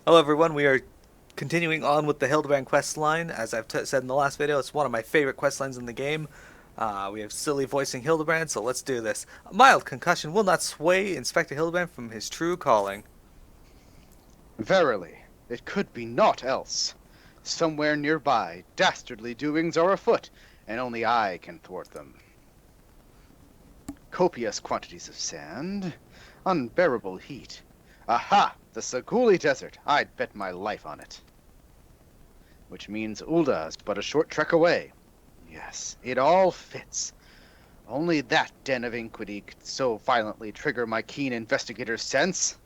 Hello everyone, we are continuing on with the Hildibrand quest line. As I've said in the last video, it's one of my favorite quest lines in the game. We have Silly voicing Hildibrand, so let's do this. A mild concussion will not sway Inspector Hildibrand from his true calling. Verily, it could be naught else. Somewhere nearby, dastardly doings are afoot, and only I can thwart them. Copious quantities of sand, unbearable heat. Aha! The Saguli Desert! I'd bet my life on it. Which means Ulda is but a short trek away. Yes, it all fits. Only that den of iniquity could so violently trigger my keen investigator's sense.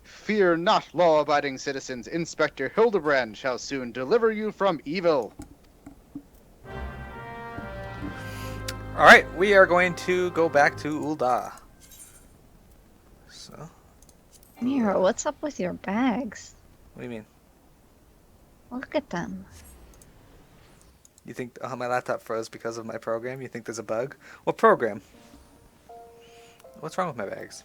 Fear not, law-abiding citizens. Inspector Hildibrand shall soon deliver you from evil. Alright, we are going to go back to Ulda. So, Miro, what's up with your bags? what do you mean? Look at them. You think my laptop froze because of my program? You think there's a bug? What program? What's wrong with my bags?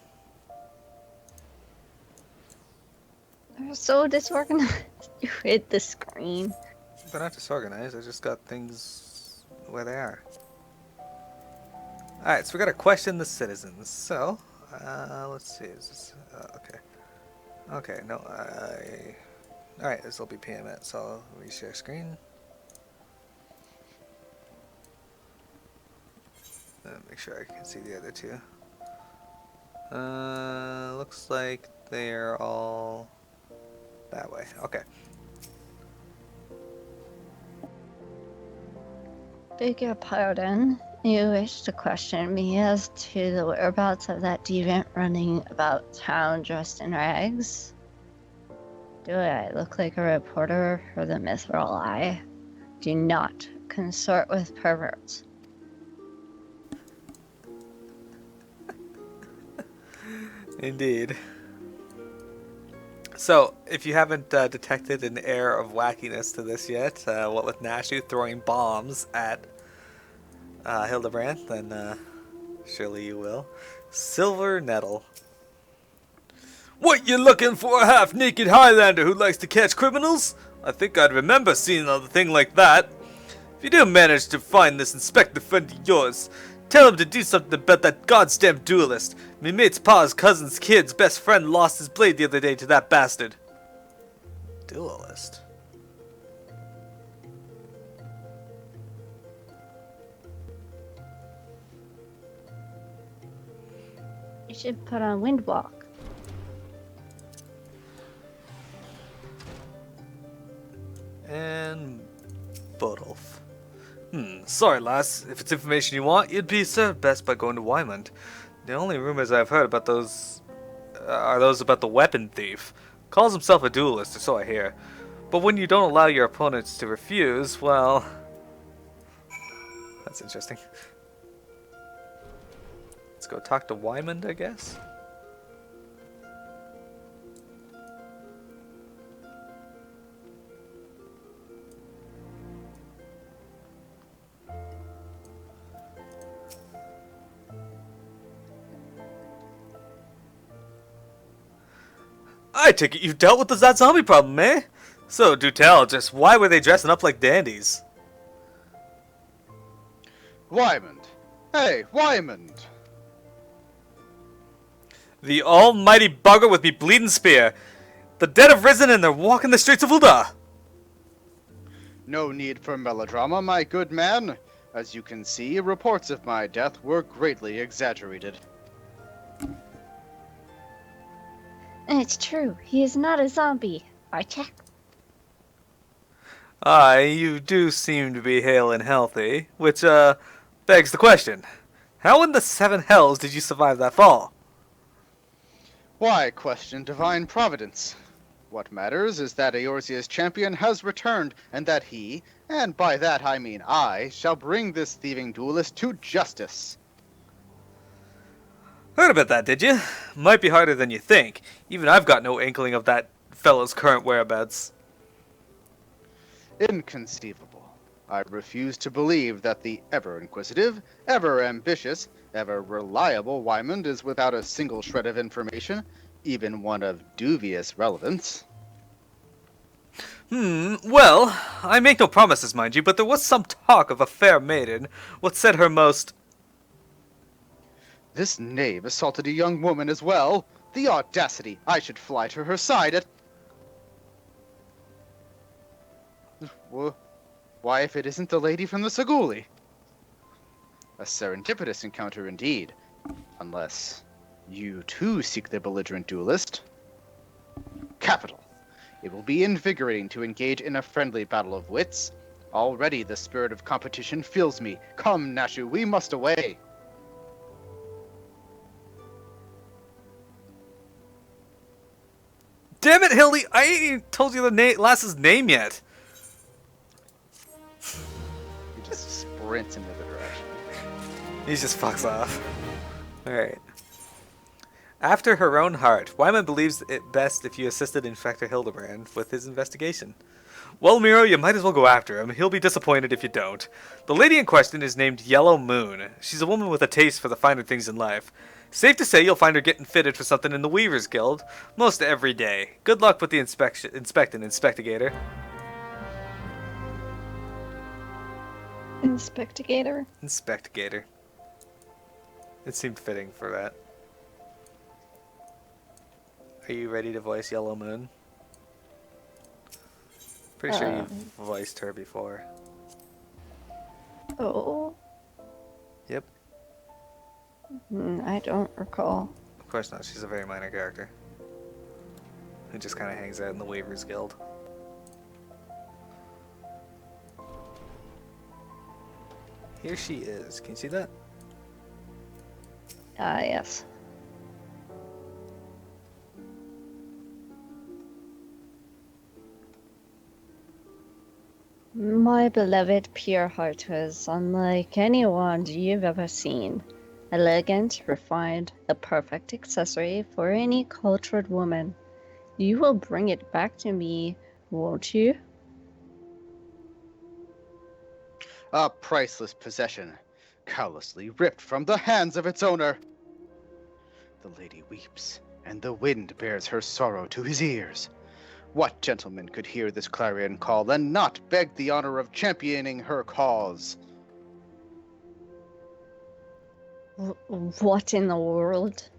They're so disorganized. You hit the screen. They're not disorganized, I just got things where they are. Alright, so we gotta question the citizens. So, let's see, is this, okay. Okay, no, alright, this will be PMS, so reshare screen. Make sure I can see the other two. Looks like they're all that way, okay. Beg your pardon. You wish to question me as to the whereabouts of that deviant running about town dressed in rags? Do I look like a reporter for the Mithril Eye? Do not consort with perverts. Indeed. So, if you haven't detected an air of wackiness to this yet, what with Nashu throwing bombs at Hildibrand, then surely you will. Silver Nettle. What, you looking for a half-naked Highlander who likes to catch criminals? I think I'd remember seeing a thing like that. If you do manage to find this inspector friend of yours, tell him to do something about that goddamn duelist. My mate's pa's cousin's kid's best friend lost his blade the other day to that bastard. Duelist? You should put on Windwalk. And Bodolf. Sorry lass, if it's information you want, you'd be served best by going to Wymond. The only rumors I've heard about those are those about the weapon thief. Calls himself a duelist, or so I hear. But when you don't allow your opponents to refuse, well... That's interesting. Let's go talk to Wymond, I guess? I take it you've dealt with that zombie problem, eh? So, do tell, just why were they dressing up like dandies? Wymond. Hey, Wymond. The almighty bugger with me bleeding spear. The dead have risen and they're walking the streets of Ulda. No need for melodrama, my good man. As you can see, reports of my death were greatly exaggerated. It's true. He is not a zombie. I checked. Aye, you do seem to be hale and healthy, which, begs the question. How in the seven hells did you survive that fall? Why question divine providence? What matters is that Eorzea's champion has returned, and that he, and by that I mean I, shall bring this thieving duelist to justice. Heard about that, did you? Might be harder than you think. Even I've got no inkling of that fellow's current whereabouts. Inconceivable. I refuse to believe that the ever-inquisitive, ever-ambitious, ever-reliable Wymond is without a single shred of information, even one of dubious relevance. Well, I make no promises, mind you, but there was some talk of a fair maiden. What said her most... This knave assaulted a young woman as well. The audacity! I should fly to her side at... Why, if it isn't the lady from the Saguli? A serendipitous encounter indeed. Unless you too seek the belligerent duelist. Capital. It will be invigorating to engage in a friendly battle of wits. Already the spirit of competition fills me. Come, Nashu, we must away. Damn it, Hildy! I ain't even told you the lass's name yet. He just sprints in the other direction. He just fucks off. Alright. After her own heart, Wyman believes it best if you assisted Inspector Hildibrand with his investigation. Well, Miro, you might as well go after him. He'll be disappointed if you don't. The lady in question is named Yellow Moon. She's a woman with a taste for the finer things in life. Safe to say you'll find her getting fitted for something in the Weavers Guild most every day. Good luck with the Inspectigator. Inspectigator? Inspectigator. It seemed fitting for that. Are you ready to voice Yellow Moon? Pretty sure you've voiced her before. Oh. Yep. I don't recall. Of course not. She's a very minor character. Who just kind of hangs out in the Weavers Guild. Here she is. Can you see that? Yes. My beloved pure heart was unlike anyone you've ever seen. Elegant, refined, the perfect accessory for any cultured woman. You will bring it back to me, won't you? A priceless possession, callously ripped from the hands of its owner. The lady weeps, and the wind bears her sorrow to his ears. What gentleman could hear this clarion call and not beg the honor of championing her cause? What in the world?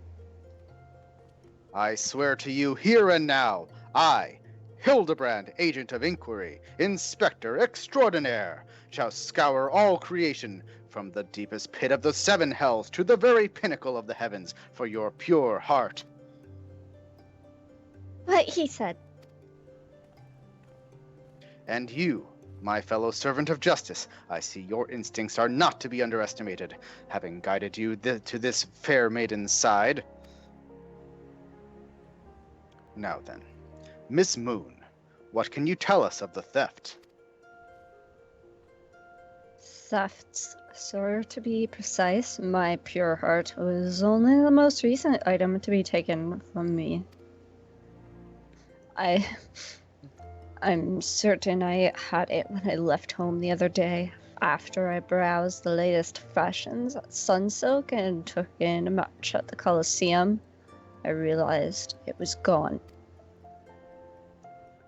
I swear to you here and now, I, Hildibrand, Agent of Inquiry, Inspector Extraordinaire, shall scour all creation, from the deepest pit of the seven hells to the very pinnacle of the heavens, for your pure heart. What he said. And you, my fellow servant of justice, I see your instincts are not to be underestimated, having guided you to this fair maiden's side. Now then, Miss Moon, what can you tell us of the theft? Thefts. So to be precise, my pure heart was only the most recent item to be taken from me. I'm certain I had it when I left home the other day, after I browsed the latest fashions at Sunsilk and took in a match at the Colosseum. I realized it was gone.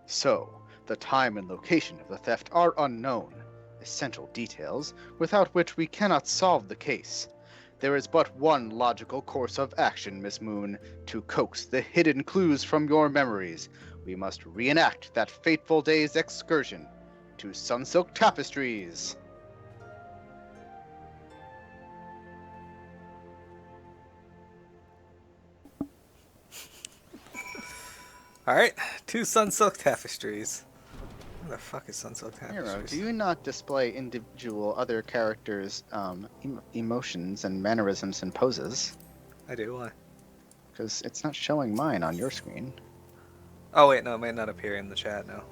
So, the time and location of the theft are unknown, essential details without which we cannot solve the case. There is but one logical course of action, Miss Moon, to coax the hidden clues from your memories. We must reenact that fateful day's excursion to Sunsilk Tapestries. Alright, 2 Sunsilk Tapestries. Where the fuck is Sunsilk Miro, Tapestries? do you not display individual other characters' emotions and mannerisms and poses? I do, why? Because it's not showing mine on your screen. Oh wait, no, it might not appear in the chat now.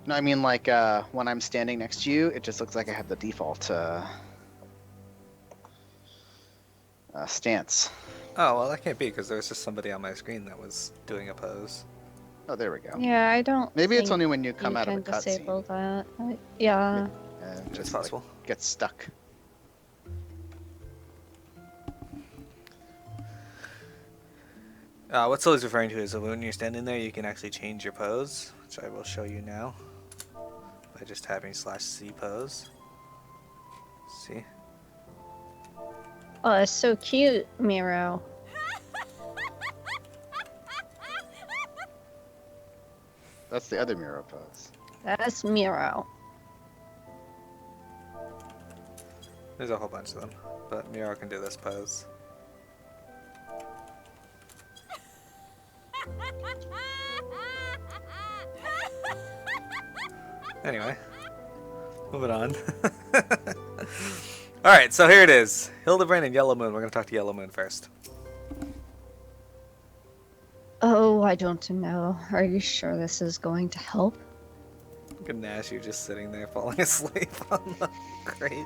No, I mean like when I'm standing next to you, it just looks like I have the default stance. Oh, well that can't be, because there was just somebody on my screen that was doing a pose. Oh, there we go. Yeah, I don't. Maybe it's think only when you come you out of can a cutscene. disable that. Yeah. It's Just possible. like, gets stuck. What Sully's referring to is when you're standing there, you can actually change your pose, which I will show you now by just tapping /C pose. See? Oh, it's so cute, Miro. That's the other Miro pose. That's Miro. There's a whole bunch of them, but Miro can do this pose. Anyway, moving on. Alright, so here it is. Hildibrand and Yellow Moon. We're going to talk to Yellow Moon first. Oh, I don't know. Are you sure this is going to help? Look at Nash, you're just sitting there falling asleep on the crate.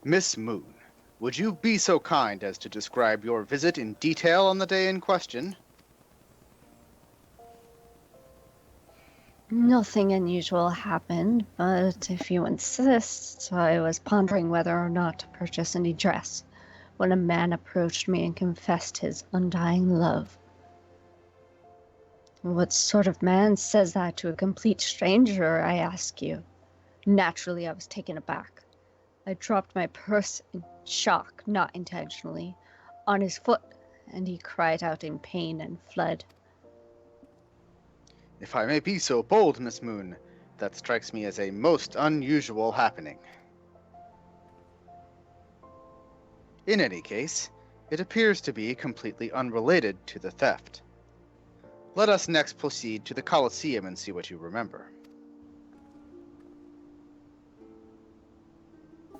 Miss Moon, would you be so kind as to describe your visit in detail on the day in question? Nothing unusual happened, but if you insist, I was pondering whether or not to purchase any dress when a man approached me and confessed his undying love. What sort of man says that to a complete stranger, I ask you? Naturally, I was taken aback. I dropped my purse in shock, not intentionally, on his foot, and he cried out in pain and fled. If I may be so bold, Miss Moon, that strikes me as a most unusual happening. In any case, it appears to be completely unrelated to the theft. Let us next proceed to the Colosseum and see what you remember.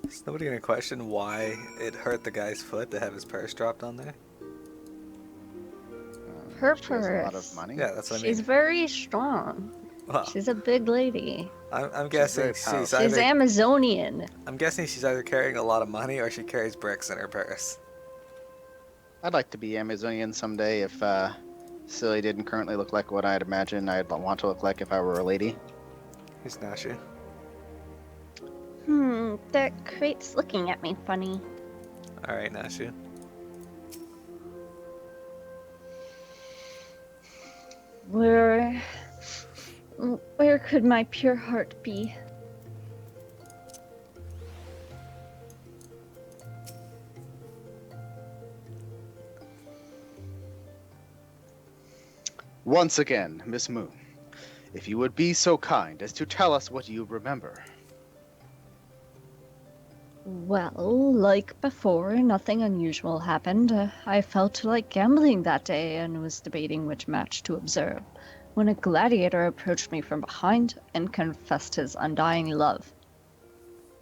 Is nobody going to question why it hurt the guy's foot to have his purse dropped on there? Her She has a lot purse. of money. Yeah, that's what I mean. She's very strong. Well, She's a big lady. I'm guessing very she's powerful. She's either, Amazonian. I'm guessing she's either carrying a lot of money or she carries bricks in her purse. I'd like to be Amazonian someday if Silly didn't currently look like what I'd imagine I'd want to look like if I were a lady. Who's Nashi? That crate's looking at me funny. Alright, Nashi. Where could my pure heart be? Once again, Miss Moon, if you would be so kind as to tell us what you remember. Well, like before, nothing unusual happened. I felt like gambling that day and was debating which match to observe when a gladiator approached me from behind and confessed his undying love.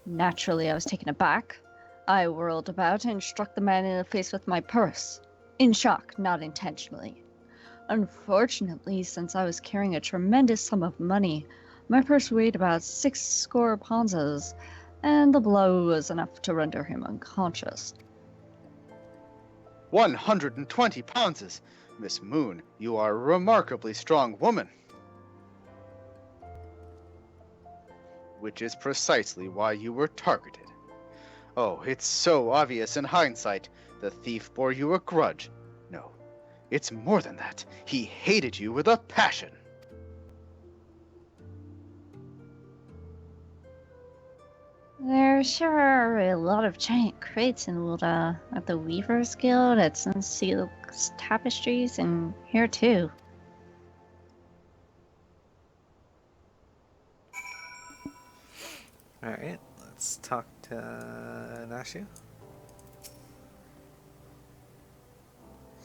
Naturally, I was taken aback. I whirled about and struck the man in the face with my purse. In shock, not intentionally. Unfortunately, since I was carrying a tremendous sum of money, my purse weighed about 6 score pounds, and the blow was enough to render him unconscious. 120 pounds! Miss Moon, you are a remarkably strong woman. Which is precisely why you were targeted. Oh, it's so obvious in hindsight. The thief bore you a grudge. No, it's more than that. He hated you with a passion. There sure are a lot of giant crates in Wilda at the Weavers Guild, at Sun Silk's Tapestries, and here too. Alright, let's talk to Nashi.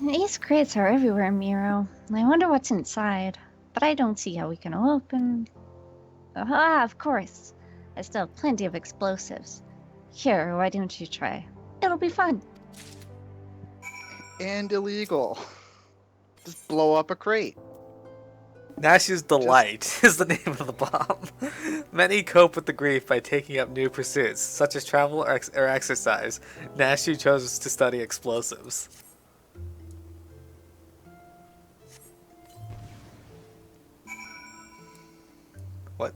These crates are everywhere, Miro. I wonder what's inside, but I don't see how we can open. Ah, of course. I still have plenty of explosives. Here, why don't you try? It'll be fun. And illegal. Just blow up a crate. Nashi's Delight is the name of the bomb. Many cope with the grief by taking up new pursuits, such as travel or exercise. Nashi chose to study explosives. What?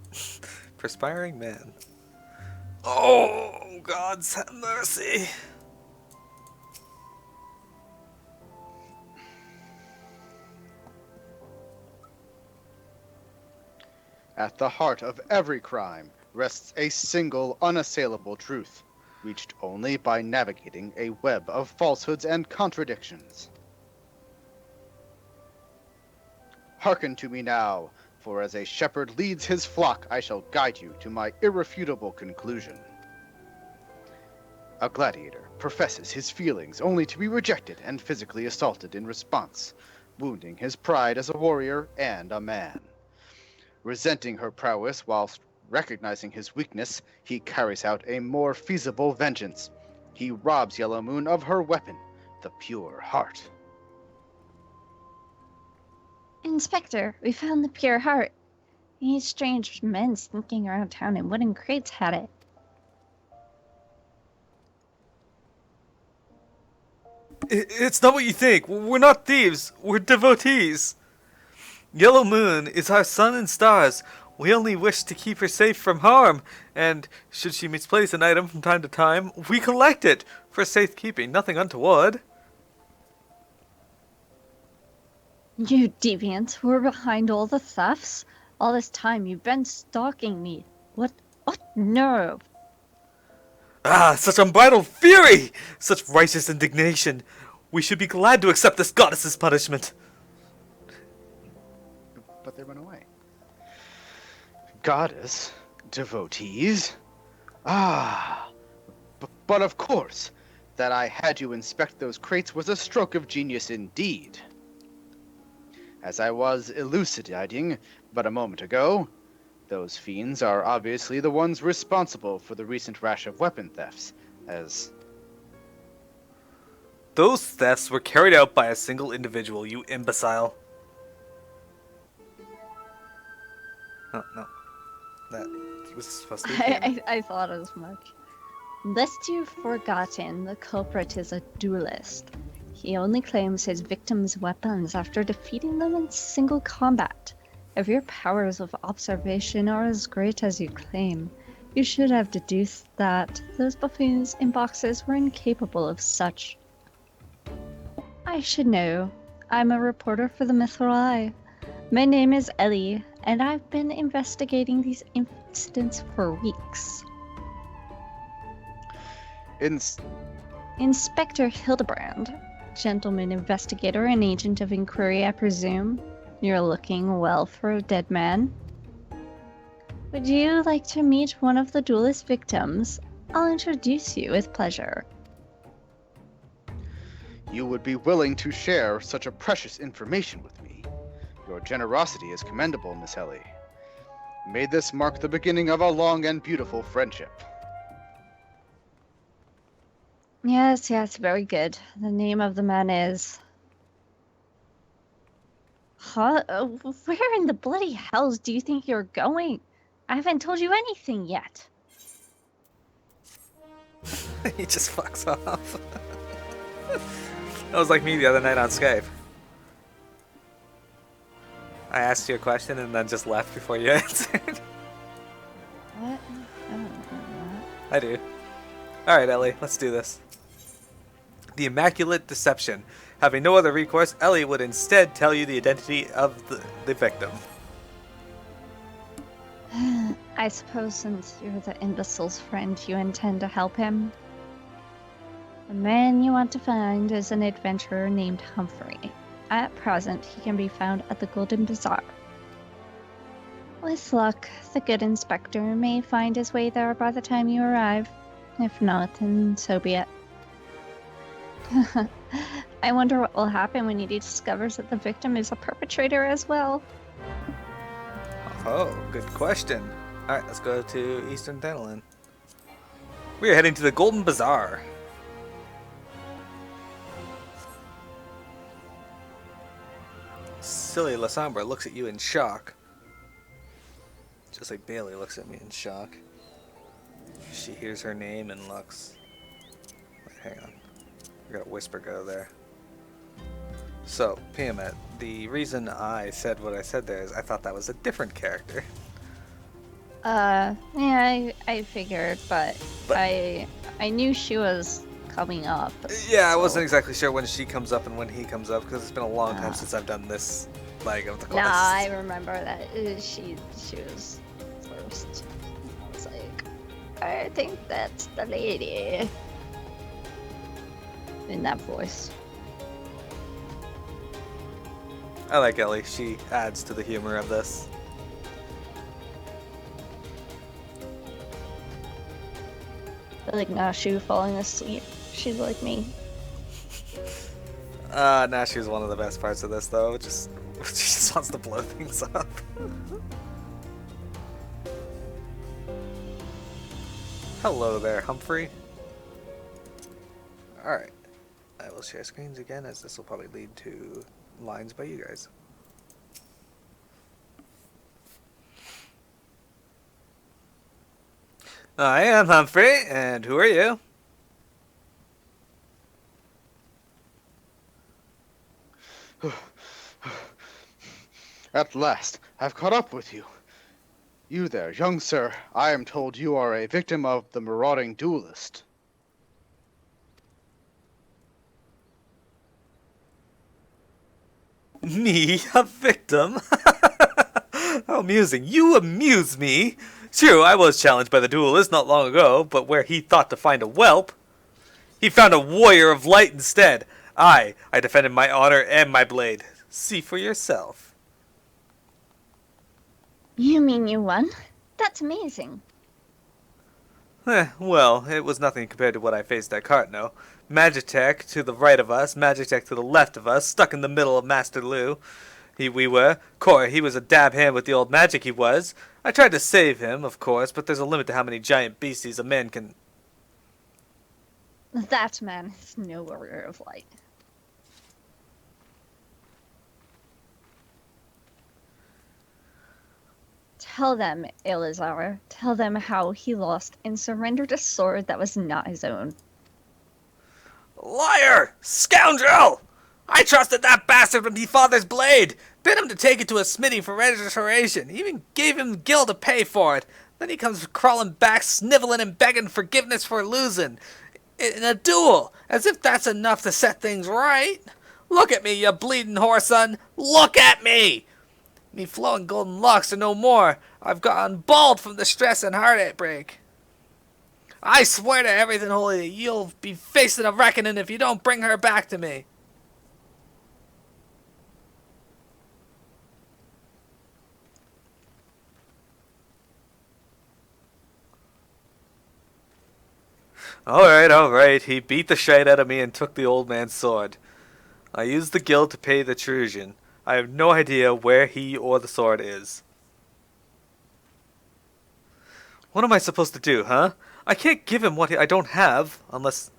Perspiring man. Oh, God's have mercy. At the heart of every crime rests a single unassailable truth, reached only by navigating a web of falsehoods and contradictions. Hearken to me now, for as a shepherd leads his flock, I shall guide you to my irrefutable conclusion. A gladiator professes his feelings only to be rejected and physically assaulted in response, wounding his pride as a warrior and a man. Resenting her prowess whilst recognizing his weakness, he carries out a more feasible vengeance. He robs Yellow Moon of her weapon, the pure heart. Inspector, we found the pure heart. These strange men sneaking around town in wooden crates had it. It's not what you think. We're not thieves. We're devotees. Yellow Moon is our sun and stars. We only wish to keep her safe from harm, and should she misplace an item from time to time, we collect it for safekeeping, nothing untoward. You deviants were behind all the thefts? All this time you've been stalking me. What nerve? Ah, such unbridled fury! Such righteous indignation! We should be glad to accept this goddess's punishment. But they went away. Goddess? Devotees? Ah, but of course, that I had you inspect those crates was a stroke of genius indeed. As I was elucidating but a moment ago, those fiends are obviously the ones responsible for the recent rash of weapon thefts, as... Those thefts were carried out by a single individual, you imbecile. Oh, no. That was supposed to be him. I thought as much. Lest you've forgotten, the culprit is a duelist. He only claims his victims' weapons after defeating them in single combat. If your powers of observation are as great as you claim, you should have deduced that those buffoons in boxes were incapable of such. I should know. I'm a reporter for the Mithril Eye. My name is Ellie, and I've been investigating these incidents for weeks. Inspector Hildibrand, gentleman investigator and agent of inquiry, I presume. You're looking well for a dead man. Would you like to meet one of the duelist victims? I'll introduce you with pleasure. You would be willing to share such a precious information with me. Your generosity is commendable, Miss Ellie. May this mark the beginning of a long and beautiful friendship. Yes, very good. The name of the man is... Huh? Where in the bloody hells do you think you're going? I haven't told you anything yet. He just fucks off. That was like me the other night on Skype. I asked you a question and then just left before you answered. What? I don't know I do. Alright, Ellie, let's do this. The Immaculate Deception. Having no other recourse, Ellie would instead tell you the identity of the victim. that. I suppose since you're the imbecile's friend, you intend to help him? The man you want to find is an adventurer named Humphrey. At present, he can be found at the Golden Bazaar. With luck, the good inspector may find his way there by the time you arrive. If not, then so be it. I wonder what will happen when he discovers that the victim is a perpetrator as well. Oh, good question. Alright, let's go to Eastern Denelin. We are heading to the Golden Bazaar. Silly Lasombra looks at you in shock. Just like Bailey looks at me in shock. She hears her name and looks. Wait, hang on. I gotta whisper go there. So, Piamet, the reason I said what I said there is I thought that was a different character. Yeah, I figured, but But- I knew she was coming up. Yeah, I so- wasn't exactly sure when she comes up and when he comes up because it's been a long time Ah. since I've done this leg of the quest. Nah, I remember that she was first. It's like, I think that's the lady. In that voice. I like Ellie. She adds to the humor of this. I like Nashu falling asleep. She's like me. Nashu's one of the best parts of this, though. Just she just wants to blow things up. Hello there, Humphrey. Alright. I will share screens again, as this will probably lead to lines by you guys. I am Humphrey, and who are you? At last, I've caught up with you. You there, young sir, I am told you are a victim of the marauding duelist. Me, a victim? How amusing. You amuse me. True, I was challenged by the duelist not long ago, but where he thought to find a whelp, he found a warrior of light instead. I defended my honor and my blade. See for yourself. You mean you won? That's amazing. Well, it was nothing compared to what I faced at Cartno. Magitech to the right of us, Magitech to the left of us, stuck in the middle of Master Lu. We were. Cora, he was a dab hand with the old magic he was. I tried to save him, of course, but there's a limit to how many giant beasties a man can... That man is no warrior of light. Tell them, Elizar. Tell them how he lost and surrendered a sword that was not his own. Liar! Scoundrel! I trusted that bastard with me father's blade! Bid him to take it to a smithy for registration. Even gave him gil to pay for it. Then he comes crawling back, sniveling and begging forgiveness for losing. In a duel, as if that's enough to set things right. Look at me, you bleeding whoreson! Look at me! Me flowing golden locks are no more. I've gotten bald from the stress and heartbreak. I swear to everything holy, you'll be facing a reckoning if you don't bring her back to me. Alright. He beat the shite out of me and took the old man's sword. I used the guild to pay the Trusian. I have no idea where he or the sword is. What am I supposed to do, huh? I can't give him what I don't have, unless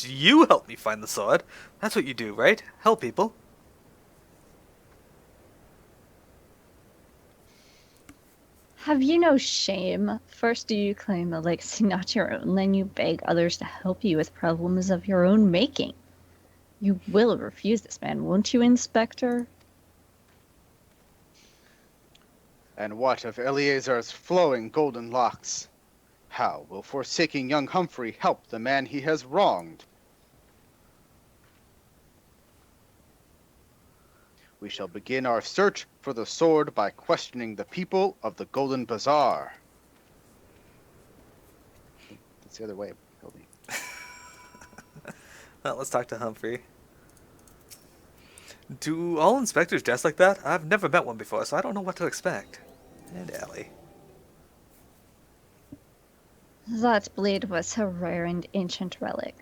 you help me find the sword. That's what you do, right? Help people. Have you no shame? First do you claim a legacy not your own, then you beg others to help you with problems of your own making. You will refuse this man, won't you, Inspector? And what of Eleazar's flowing golden locks? How will forsaking young Humphrey help the man he has wronged? We shall begin our search for the sword by questioning the people of the Golden Bazaar. That's the other way, Hildy. Well, let's talk to Humphrey. Do all inspectors dress like that? I've never met one before, so I don't know what to expect. And Ellie. That blade was a rare and ancient relic.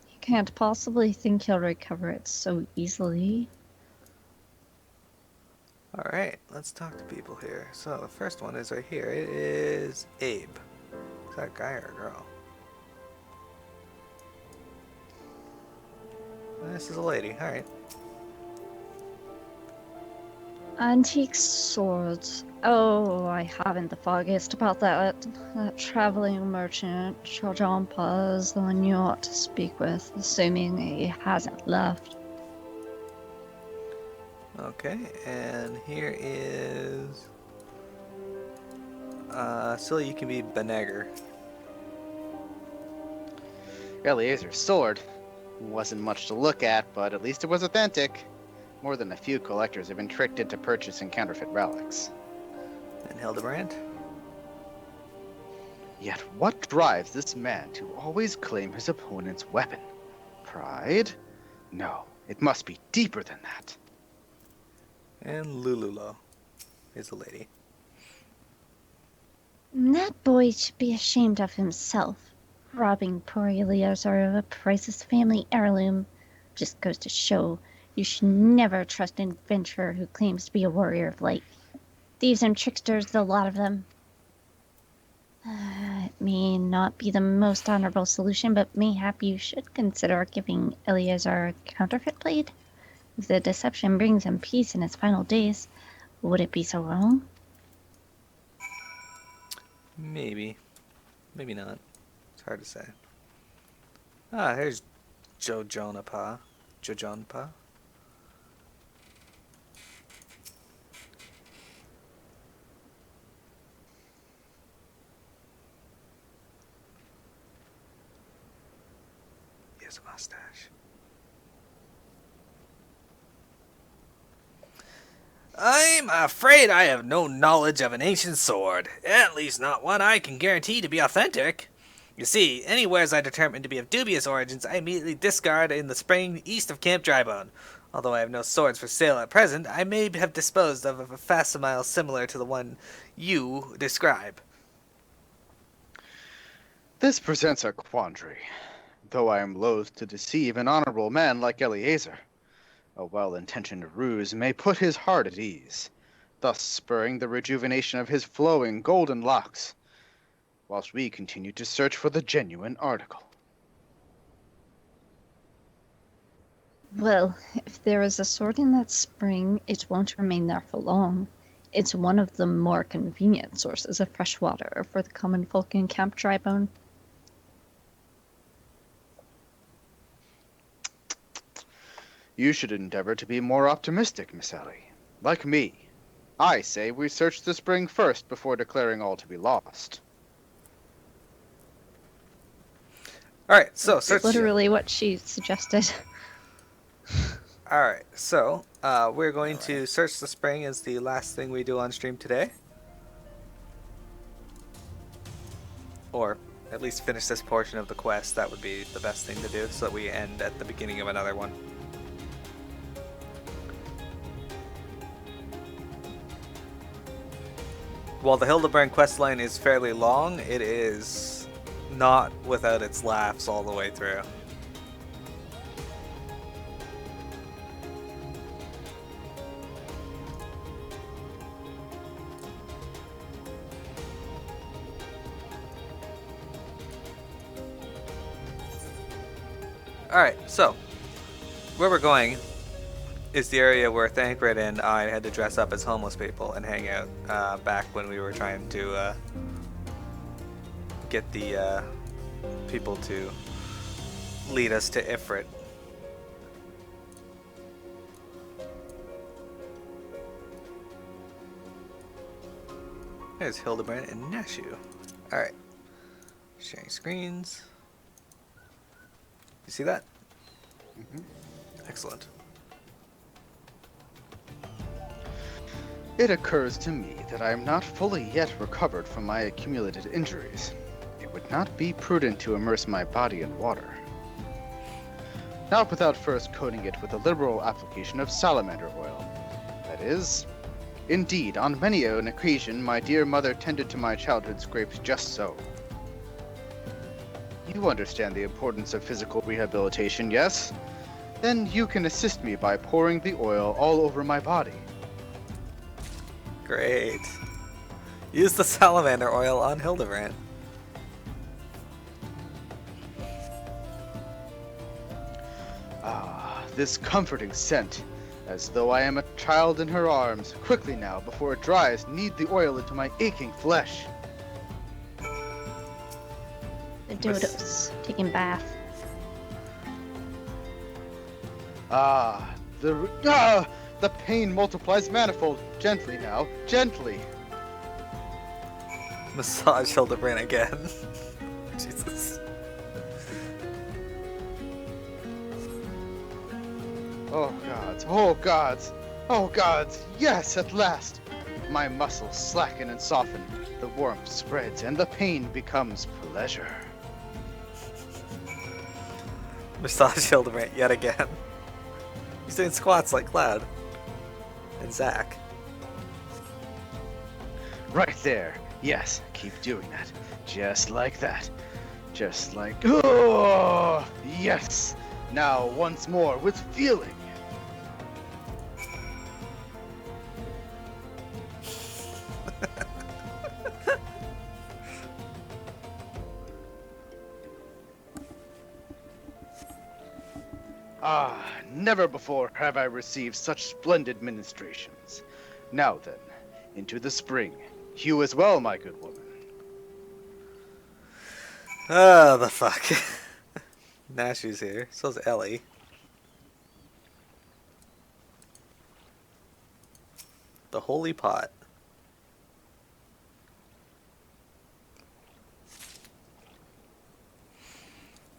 You can't possibly think you'll recover it so easily. Alright, let's talk to people here. So, the first one is right here. It is Abe. Is that a guy or a girl? This is a lady. Alright. Antique swords. Oh, I haven't the foggiest about that. That traveling merchant, Chojampa, is the one you ought to speak with, assuming he hasn't left. Okay, and here is Silly, you can be Benegger. Eleazar's sword wasn't much to look at, but at least it was authentic. More than a few collectors have been tricked into purchasing counterfeit relics. And Hildibrand? Yet what drives this man to always claim his opponent's weapon? Pride? No, it must be deeper than that. And Lululo is a lady. That boy should be ashamed of himself. Robbing poor Eleazar of a priceless family heirloom. Just goes to show you should never trust an adventurer who claims to be a warrior of light. Thieves and tricksters, the lot of them. It may not be the most honorable solution, but mayhap you should consider giving Eleazar a counterfeit blade. If the deception brings him peace in his final days, would it be so wrong? Maybe. Maybe not. It's hard to say. Ah, here's Jojonapa. Jojonpa. He has a mustache. I'm afraid I have no knowledge of an ancient sword. At least not one I can guarantee to be authentic. You see, any wares I determine to be of dubious origins, I immediately discard in the spring east of Camp Drybone. Although I have no swords for sale at present, I may have disposed of a facsimile similar to the one you describe. This presents a quandary, though I am loath to deceive an honorable man like Eleazar. A well-intentioned ruse may put his heart at ease, thus spurring the rejuvenation of his flowing golden locks, whilst we continue to search for the genuine article. Well, if there is a sword in that spring, it won't remain there for long. It's one of the more convenient sources of fresh water for the common folk in Camp Drybone. You should endeavor to be more optimistic, Miss Ellie. Like me. I say we search the spring first before declaring all to be lost. Alright, so search. Literally what she suggested. Alright, so we're going to search the spring as the last thing we do on stream today. Or at least finish this portion of the quest. That would be the best thing to do so that we end at the beginning of another one. While the Hildibrand questline is fairly long, it is not without its laughs all the way through. Alright, so where we're going is the area where Thancred and I had to dress up as homeless people and hang out back when we were trying to get the people to lead us to Ifrit. There's Hildibrand and Nashu. Alright. Sharing screens. You see that? Mm-hmm. Excellent. It occurs to me that I am not fully yet recovered from my accumulated injuries. It would not be prudent to immerse my body in water. Not without first coating it with a liberal application of salamander oil. That is, indeed, on many an occasion my dear mother tended to my childhood scrapes just so. You understand the importance of physical rehabilitation, yes? Then you can assist me by pouring the oil all over my body. Great. Use the salamander oil on Hildibrand. Ah, this comforting scent, as though I am a child in her arms. Quickly now, before it dries, knead the oil into my aching flesh. The dodos taking bath. The pain multiplies manifold. Gently now, gently. Massage Hildibrand again. Jesus. Oh gods, oh gods, oh gods, yes, at last! My muscles slacken and soften, the warmth spreads, and the pain becomes pleasure. Massage Hildibrand yet again. He's doing squats like Cloud. And Zack. Right there, yes, keep doing that. Just like that. Just like... Oh, yes! Now once more with feeling. Ah, never before have I received such splendid ministrations. Now then, into the spring. You as well, my good woman. Oh, the fuck. Nashu's here. So's Ellie. The Holy Pot.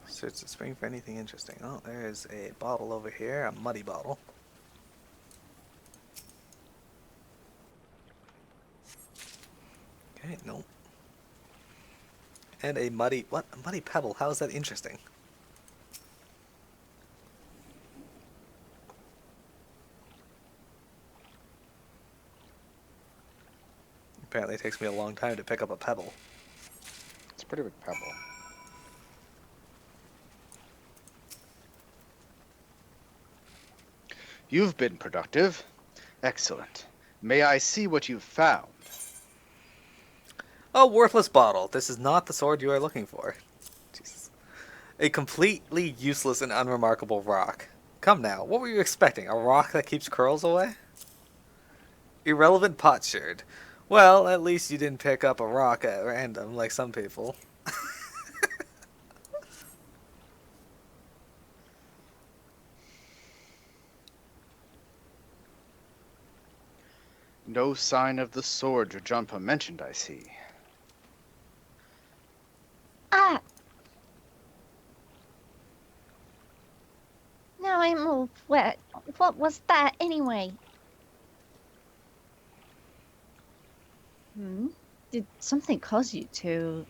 Search the spring for anything interesting. Oh, there's a bottle over here, a muddy bottle. Okay, nope. And a muddy, what? A muddy pebble. How is that interesting? Apparently it takes me a long time to pick up a pebble. It's a pretty big pebble. You've been productive. Excellent. May I see what you've found? Oh, worthless bottle. This is not the sword you are looking for. Jesus. A completely useless and unremarkable rock. Come now, what were you expecting? A rock that keeps curls away? Irrelevant potsherd. Well, at least you didn't pick up a rock at random like some people. No sign of the sword your Jumpa mentioned, I see. Ah! Now I'm all wet. What was that anyway? Did something cause you to...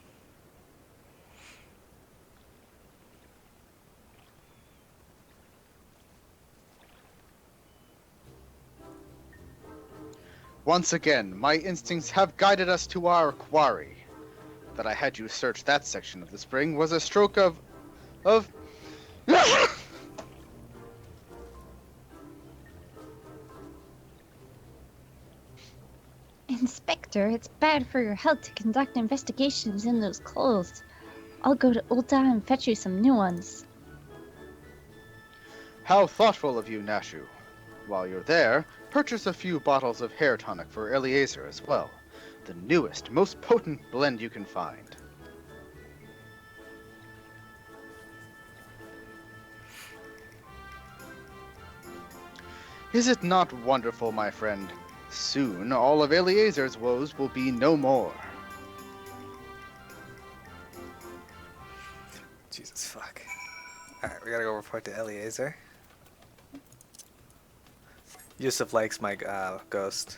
Once again, my instincts have guided us to our quarry. That I had you search that section of the spring was a stroke of... Inspector, it's bad for your health to conduct investigations in those clothes. I'll go to Ulta and fetch you some new ones. How thoughtful of you, Nashu. While you're there, purchase a few bottles of hair tonic for Eliezer as well. The newest, most potent blend you can find. Is it not wonderful, my friend? Soon, all of Eliezer's woes will be no more. Jesus fuck. Alright, we gotta go report to Eliezer. Yusuf likes my ghost.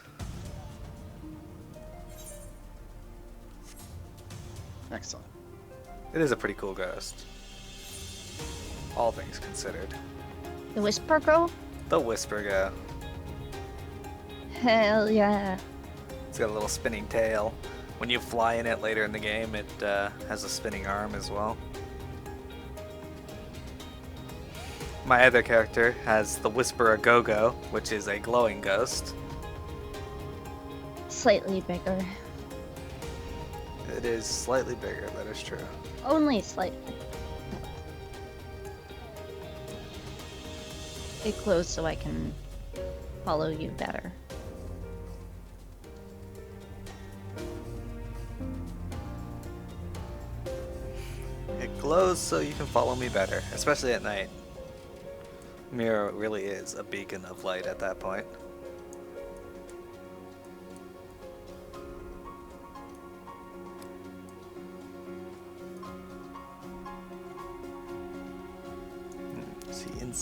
Excellent. It is a pretty cool ghost. All things considered. The Whisper Girl? The Whisper Go. Hell yeah. It's got a little spinning tail. When you fly in it later in the game, it has a spinning arm as well. My other character has the Whisper Go-Go, which is a glowing ghost. Slightly bigger. It is slightly bigger, that is true. Only slightly. It glows so I can follow you better. It glows so you can follow me better, especially at night. Miro really is a beacon of light at that point.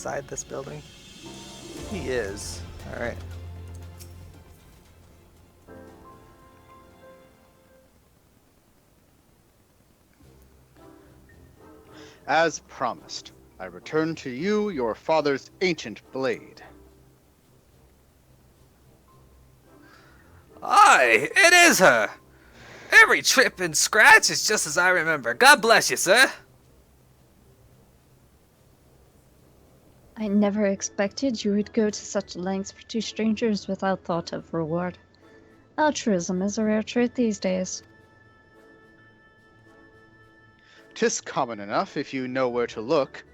inside this building? He is. Alright. As promised, I return to you your father's ancient blade. Aye, it is her! Every trip and scratch is just as I remember. God bless you, sir! I never expected you would go to such lengths for two strangers without thought of reward. Altruism is a rare trait these days. 'Tis common enough if you know where to look.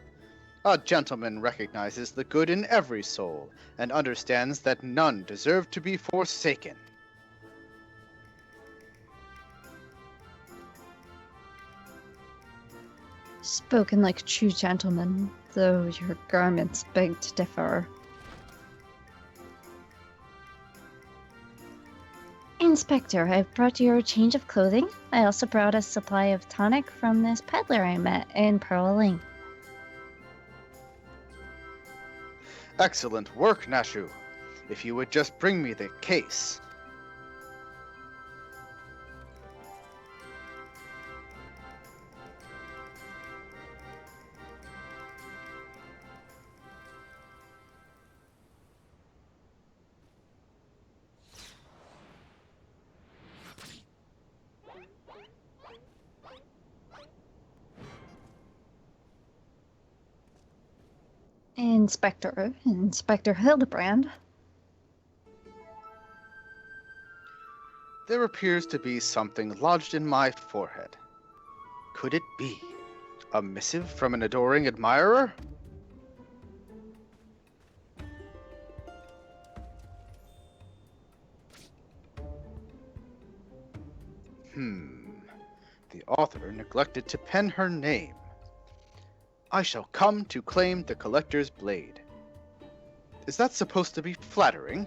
A gentleman recognizes the good in every soul, and understands that none deserve to be forsaken. Spoken like a true gentleman, though your garments beg to differ. Inspector, I've brought you a change of clothing. I also brought a supply of tonic from this peddler I met in Pearl Lane. Excellent work, Nashu. If you would just bring me the case. Inspector Hildibrand. There appears to be something lodged in my forehead. Could it be a missive from an adoring admirer? The author neglected to pen her name. I shall come to claim the collector's blade. Is that supposed to be flattering?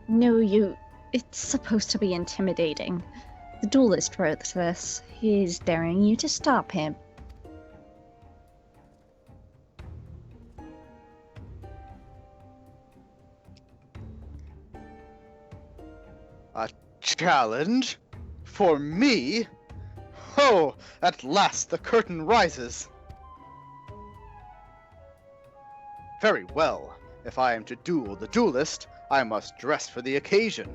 No, it's supposed to be intimidating. The duelist wrote this. He's daring you to stop him. A challenge? For me? Oh, at last the curtain rises. Very well. If I am to duel the duelist, I must dress for the occasion.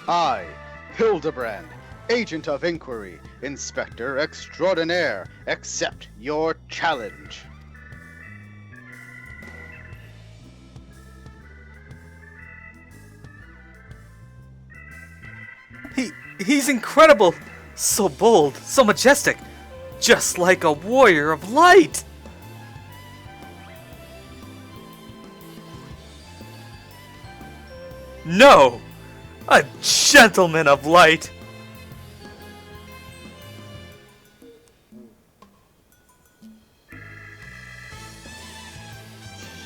I, Hildibrand, Agent of Inquiry, Inspector Extraordinaire, accept your challenge. He's incredible! So bold, so majestic, just like a warrior of light! No! A gentleman of light!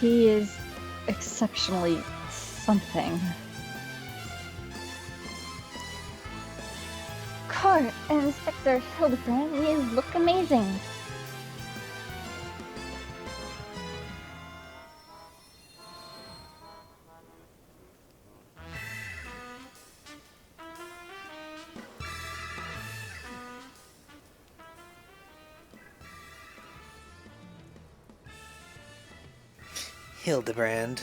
He is exceptionally something. Court, Inspector Hildibrand, you look amazing. Hildibrand.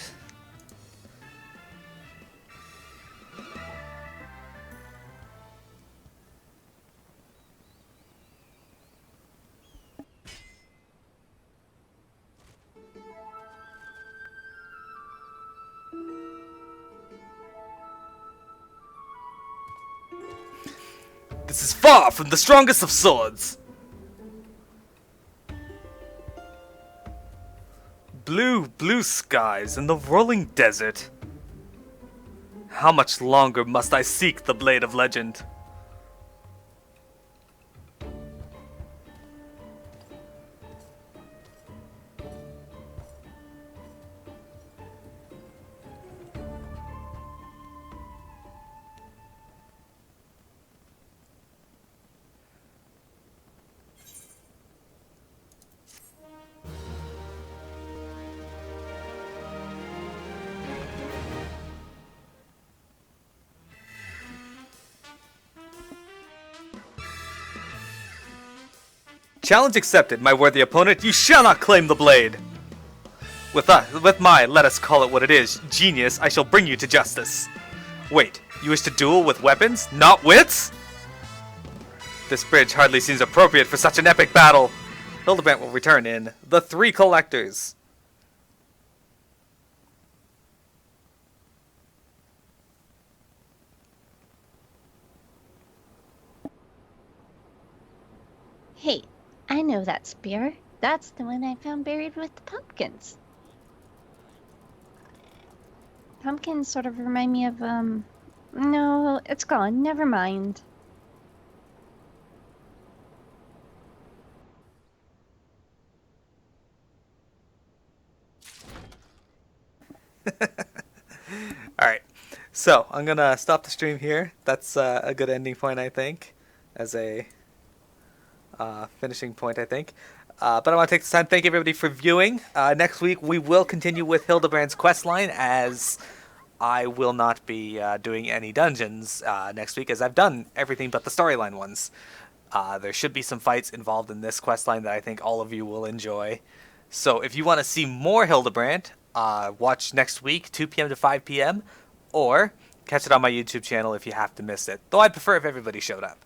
The This is far from the strongest of swords. Blue skies and the rolling desert. How much longer must I seek the Blade of Legend? Challenge accepted, my worthy opponent. You shall not claim the blade. With my, let us call it what it is, genius, I shall bring you to justice. Wait, you wish to duel with weapons, not wits? This bridge hardly seems appropriate for such an epic battle. Hildibrand will return in The Three Collectors. Hey, I know that spear. That's the one I found buried with the pumpkins. Pumpkins sort of remind me of, no, it's gone. Never mind. Alright, so I'm gonna stop the stream here. That's a good ending point, I think, as a finishing point, I think. But I want to take this time to thank everybody for viewing. Next week we will continue with Hildibrand's questline, as I will not be doing any dungeons next week, as I've done everything but the storyline ones. There should be some fights involved in this questline that I think all of you will enjoy. So if you want to see more Hildibrand, watch next week, 2 p.m. to 5 p.m., or catch it on my YouTube channel if you have to miss it, though I'd prefer if everybody showed up.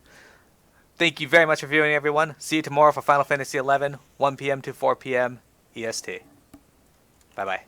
Thank you very much for viewing, everyone. See you tomorrow for Final Fantasy XI, 1 p.m. to 4 p.m. EST. Bye-bye.